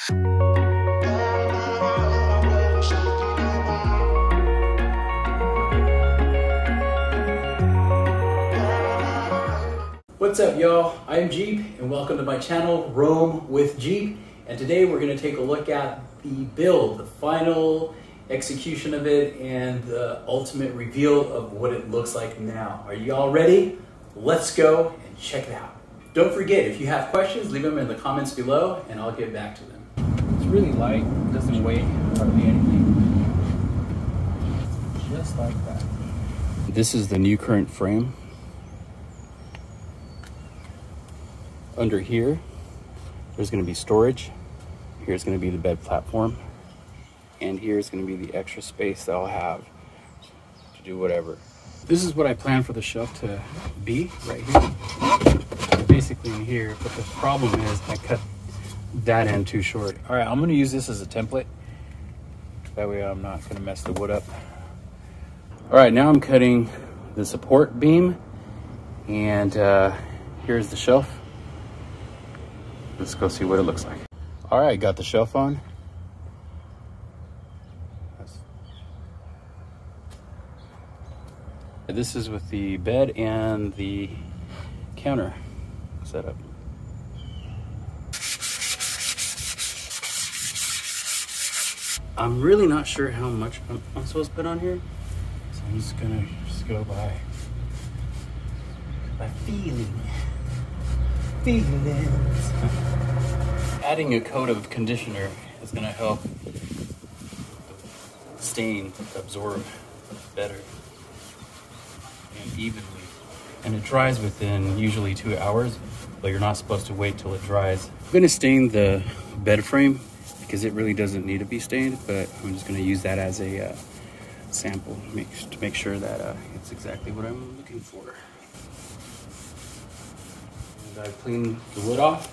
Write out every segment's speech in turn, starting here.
What's up, y'all? I'm Jeep and welcome to my channel, Roam with Jeep. And today we're going to take a look at the build, the final execution of it, and the ultimate reveal of what it looks like now. Are you all ready? Let's go and check it out. Don't forget, if you have questions, leave them in the comments below and I'll get back to them. It's really light, doesn't weigh hardly anything. Just like that. This is the new current frame. Under here, there's going to be storage. Here's going to be the bed platform. And here's going to be the extra space that I'll have to do whatever. This is what I plan for the shelf to be right here. Basically in here, but the problem is I cut that end too short. All right, I'm going to use this as a template. That way I'm not going to mess the wood up. All right, now I'm cutting the support beam. And here's the shelf. Let's go see what it looks like. All right, got the shelf on. This is with the bed and the counter set up. I'm really not sure how much I'm supposed to put on here, so I'm just gonna go by feelings. Adding a coat of conditioner is going to help the stain absorb better and evenly. And it dries within usually 2 hours, but you're not supposed to wait till it dries. I'm going to stain the bed frame because it really doesn't need to be stained, but I'm just going to use that as a sample to make sure that it's exactly what I'm looking for. I clean the wood off.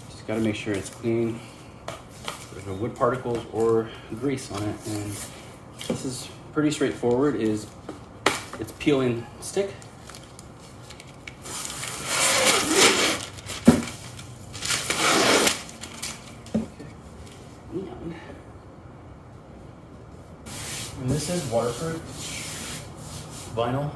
Just got to make sure it's clean. There's no wood particles or grease on it. And this is pretty straightforward. It's peeling stick. And this is waterproof vinyl.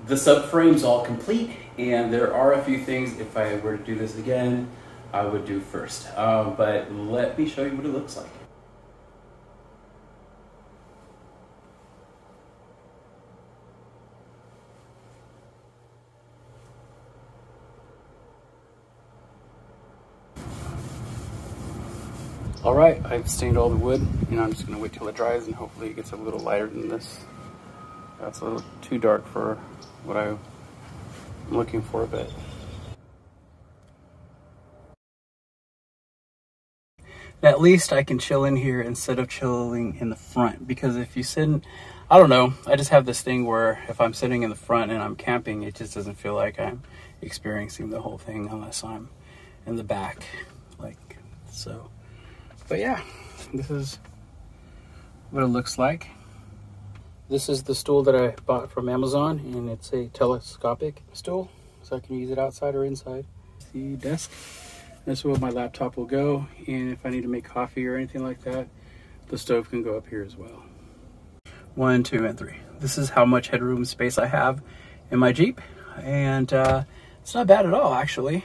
The subframe's all complete. And there are a few things, if I were to do this again, I would do first. But let me show you what it looks like. All right, I've stained all the wood, and I'm just gonna wait till it dries, and hopefully it gets a little lighter than this. That's a little too dark for what I'm looking for a bit. At least I can chill in here instead of chilling in the front, because if you sit in, I don't know, I just have this thing where if I'm sitting in the front and I'm camping, it just doesn't feel like I'm experiencing the whole thing unless I'm in the back, like so. But yeah, this is what it looks like. This is the stool that I bought from Amazon, and it's a telescopic stool, so I can use it outside or inside. The desk, this is where my laptop will go, and if I need to make coffee or anything like that, the stove can go up here as well. 1, 2, and 3. This is how much headroom space I have in my Jeep, and it's not bad at all, actually.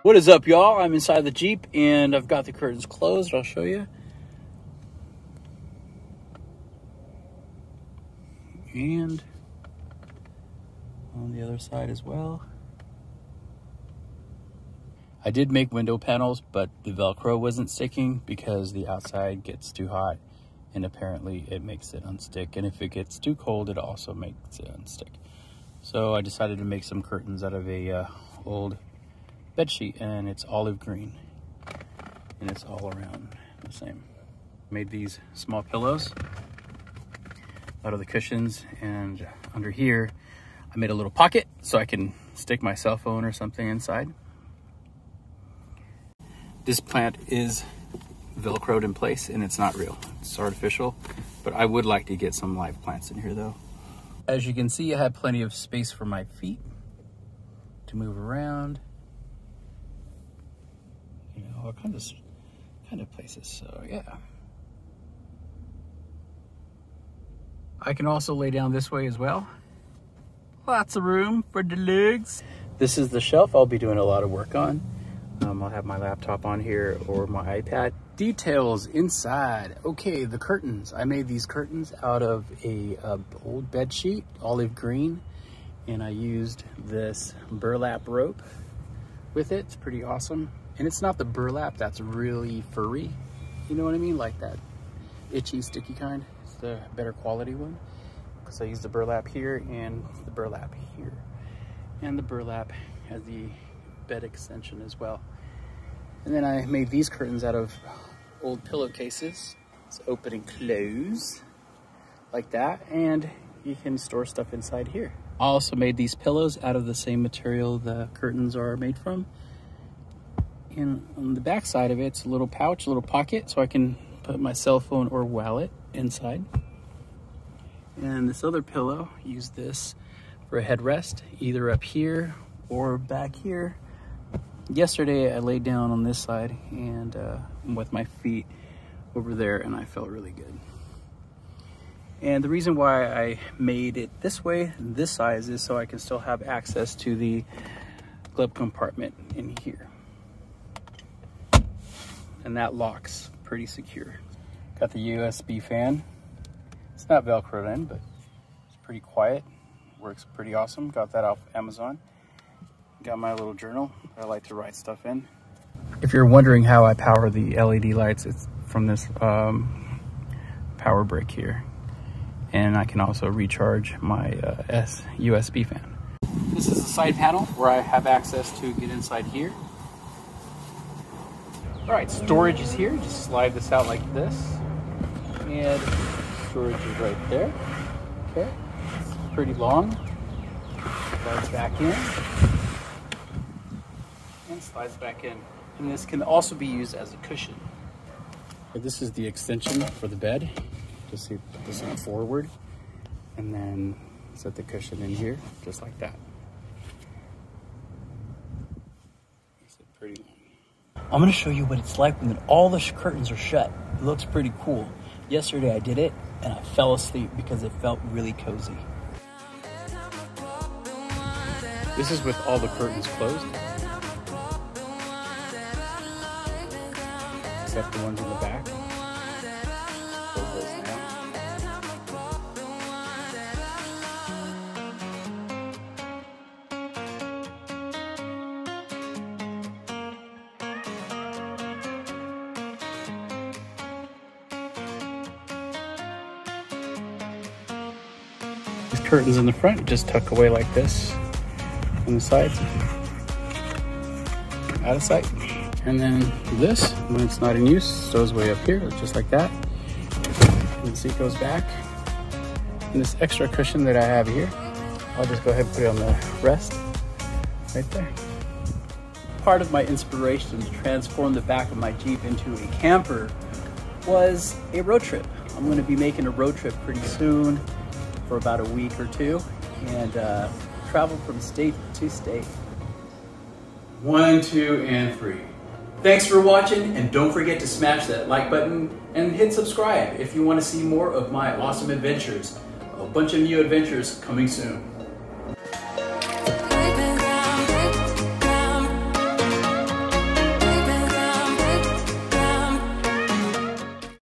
What is up, y'all? I'm inside the Jeep and I've got the curtains closed. I'll show you. And on the other side as well. I did make window panels, but the Velcro wasn't sticking because the outside gets too hot and apparently it makes it unstick. And if it gets too cold, it also makes it unstick. So I decided to make some curtains out of a old bed sheet, and it's olive green and it's all around the same. Made these small pillows out of the cushions, and under here I made a little pocket so I can stick my cell phone or something inside. This plant is velcroed in place and it's not real, it's artificial, but I would like to get some live plants in here though. As you can see, I have plenty of space for my feet to move around, you know, all kinds of places. So yeah, I can also lay down this way as well. Lots of room for the legs. This is the shelf I'll be doing a lot of work on. I'll have my laptop on here or my iPad. Details inside. Okay, the curtains. I made these curtains out of a old bed sheet, olive green, and I used this burlap rope with it. It's pretty awesome. And it's not the burlap that's really furry. You know what I mean? Like that itchy, sticky kind. It's the better quality one. Because I used the burlap here and the burlap here. And the burlap has the bed extension as well. And then I made these curtains out of old pillowcases. It's open and close like that, and you can store stuff inside here. I also made these pillows out of the same material the curtains are made from. And on the back side of it, it's a little pouch, a little pocket, so I can put my cell phone or wallet inside. And this other pillow, use this for a headrest, either up here or back here. Yesterday I laid down on this side and with my feet over there, and I felt really good. And the reason why I made it this way, this size, is so I can still have access to the glove compartment in here. And that locks pretty secure. Got the USB fan. It's not Velcroed in, but it's pretty quiet. Works pretty awesome. Got that off Amazon. Got my little journal that I like to write stuff in. If you're wondering how I power the LED lights, it's from this power brick here. And I can also recharge my USB fan. This is the side panel where I have access to get inside here. All right, storage is here. Just slide this out like this. And storage is right there. Okay, it's pretty long. Slides back in. And slides back in. And this can also be used as a cushion. This is the extension for the bed. Just see, put this on forward, and then set the cushion in here, just like that. Makes it pretty long. I'm gonna show you what it's like when all the curtains are shut. It looks pretty cool. Yesterday I did it, and I fell asleep because it felt really cozy. This is with all the curtains closed, except the ones in the back. Close those now. These curtains in the front just tuck away like this on the sides, out of sight. And then this, when it's not in use, stows way up here, just like that. You can see it goes back. And this extra cushion that I have here, I'll just go ahead and put it on the rest, right there. Part of my inspiration to transform the back of my Jeep into a camper was a road trip. I'm gonna be making a road trip pretty soon for about a week or two, and travel from state to state. 1, 2, and 3. Thanks for watching, and don't forget to smash that like button and hit subscribe if you want to see more of my awesome adventures. A bunch of new adventures coming soon.